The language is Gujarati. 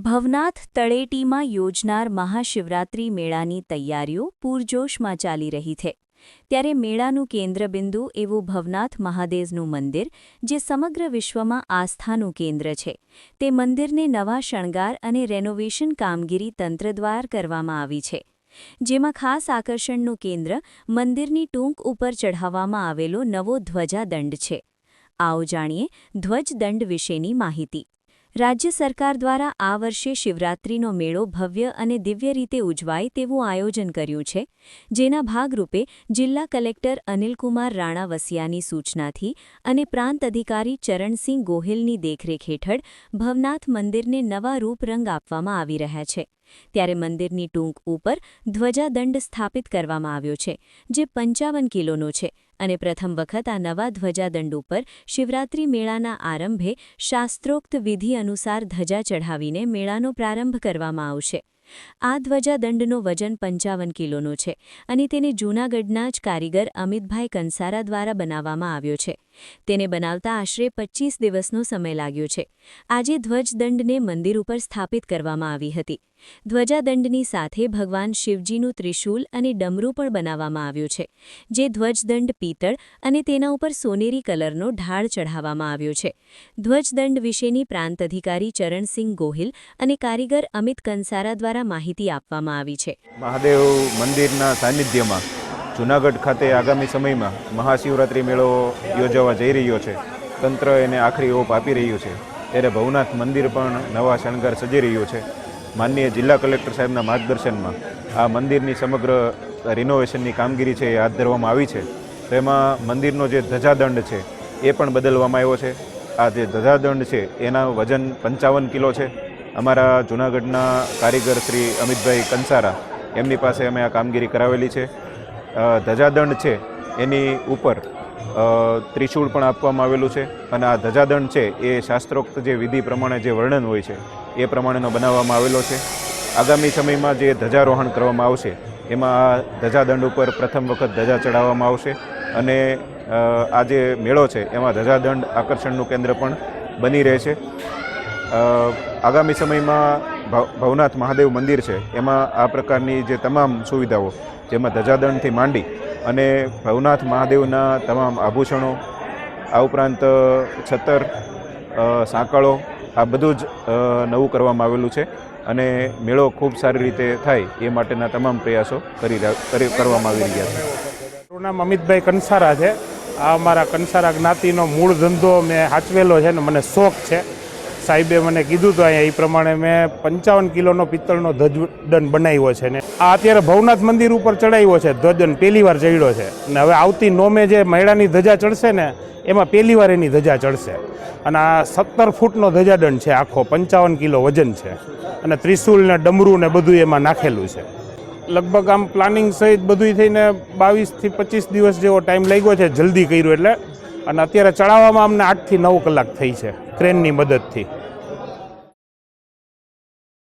ભવનાથ તળેટીમાં યોજનાર મહાશિવરાત્રિ મેળાની તૈયારીઓ પૂરજોશમાં ચાલી રહી છે ત્યારે મેળાનું કેન્દ્રબિંદુ એવું ભવનાથ મહાદેવનું મંદિર જે સમગ્ર વિશ્વમાં આસ્થાનું કેન્દ્ર છે તે મંદિરને નવા શણગાર અને રેનોવેશન કામગીરી તંત્ર દ્વારા કરવામાં આવી છે જેમાં ખાસ આકર્ષણનું કેન્દ્ર મંદિરની ટૂંક ઉપર ચઢાવવામાં આવેલો નવો ધ્વજાદંડ છે આવો જાણીએ ધ્વજદંડ વિશેની માહિતી રાજ્ય સરકાર દ્વારા આ વર્ષે શિવરાત્રિનો મેળો ભવ્ય અને દિવ્ય રીતે ઉજવાય તેવું આયોજન કર્યું છે જેના ભાગરૂપે જિલ્લા કલેક્ટર અનિલકુમાર રાણા વસિયાની સૂચનાથી અને પ્રાંત અધિકારી ચરણસિંહ ગોહિલની દેખરેખ હેઠળ ભવનાથ મંદિરને નવા રૂપરંગ આપવામાં આવી રહ્યા છે ત્યારે મંદિરની ટૂંક ઉપર ધ્વજાદંડ સ્થાપિત કરવામાં આવ્યો છે જે 55 કિલોનો છે અને પ્રથમ વખત આ નવા ધ્વજાદંડ ઉપર શિવરાત્રિ મેળાના આરંભે શાસ્ત્રોક્ત વિધિ અનુસાર ધજા ચઢાવીને મેળાનો પ્રારંભ કરવામાં આવશે આ ધ્વજાદંડનો વજન 55 કિલોનો છે અને તેને જૂનાગઢના જ કારીગર અમિતભાઈ કંસારા દ્વારા બનાવવામાં આવ્યો છે તેને બનાવતા આશરે 25 દિવસનો સમય લાગ્યો છે આજે ધ્વજદંડને મંદિર ઉપર સ્થાપિત કરવામાં આવી હતી ધ્વજાદંડની સાથે ભગવાન શિવજીનું ત્રિશૂલ અને ડમરું પણ બનાવવામાં આવ્યું છે જે ધ્વજદંડ પિત્તળ અને તેના ઉપર સોનેરી કલરનો ઢાળ ચઢાવવામાં આવ્યો છે ધ્વજદંડ વિશેની પ્રાંત અધિકારી ચરણસિંહ ગોહિલ અને કારીગર અમિત કંસારા દ્વારા માહિતી આપવામાં આવી છે મહાદેવ મંદિરના સાનિધ્યમાં જૂનાગઢ ખાતે આગામી સમયમાં મહાશિવરાત્રિ મેળો યોજવા જઈ રહ્યો છે તંત્ર એને આખરી ઓપ આપી રહ્યું છે ત્યારે ભવનાથ મંદિર પણ નવા શણગાર સજી રહ્યું છે માનનીય જિલ્લા કલેક્ટર સાહેબના માર્ગદર્શનમાં આ મંદિરની સમગ્ર રિનોવેશનની કામગીરી છે એ હાથ ધરવામાં આવી છે તો એમાં મંદિરનો જે ધજાદંડ છે એ પણ બદલવામાં આવ્યો છે આ જે ધજાદંડ છે એના વજન 55 કિલો છે અમારા જૂનાગઢના કારીગર શ્રી અમિતભાઈ કંસારા એમની પાસે અમે આ કામગીરી કરાવેલી છે ધજાદંડ છે એની ઉપર ત્રિશૂળ પણ આપવામાં આવેલું છે અને આ ધજાદંડ છે એ શાસ્ત્રોક્ત જે વિધિ પ્રમાણે જે વર્ણન હોય છે એ પ્રમાણેનો બનાવવામાં આવેલો છે આગામી સમયમાં જે ધજારોહણ કરવામાં આવશે એમાં આ ધજાદંડ ઉપર પ્રથમ વખત ધજા ચડાવવામાં આવશે અને આ જે મેળો છે એમાં ધજાદંડ આકર્ષણનું કેન્દ્ર પણ બની રહે છે આગામી સમયમાં ભવનાથ મહાદેવ મંદિર છે એમાં આ પ્રકારની જે તમામ સુવિધાઓ જેમાં ધજાદંડથી માંડી અને ભવનાથ મહાદેવના તમામ આભૂષણો આ ઉપરાંત છતર સાંકળો આ બધું જ નવું કરવામાં આવેલું છે અને મેળો ખૂબ સારી રીતે થાય એ માટેના તમામ પ્રયાસો કરવામાં આવી રહ્યા છે મારું નામ અમિતભાઈ કંસારા છે આ અમારા કંસારા જ્ઞાતિનો મૂળ ધંધો મેં સાચવેલો છે ને મને શોખ છે સાહેબે મને કીધું તો અહીંયા એ પ્રમાણે મેં 55 કિલોનો પિત્તળનો ધ્વજદંડ બનાવ્યો છે ને આ અત્યારે ભવનાથ મંદિર ઉપર ચડાવ્યો છે ધ્વજદંડ પહેલી વાર ચડ્યો છે ને હવે આવતી નોમે જે મેળાની ધજા ચડશે ને એમાં પહેલી વાર એની ધજા ચડશે અને આ 17 ફૂટનો ધજાદંડ છે આખો 55 કિલો વજન છે અને ત્રિશૂલ ને ડમરું ને બધું એમાં નાખેલું છે લગભગ આમ પ્લાનિંગ સહિત બધું થઈને 22 થી 25 દિવસ જેવો ટાઈમ લાગ્યો છે જલ્દી કર્યું એટલે અને અત્યારે ચડાવવામાં અમને 8 થી 9 કલાક થઈ છે ક્રેનની મદદથી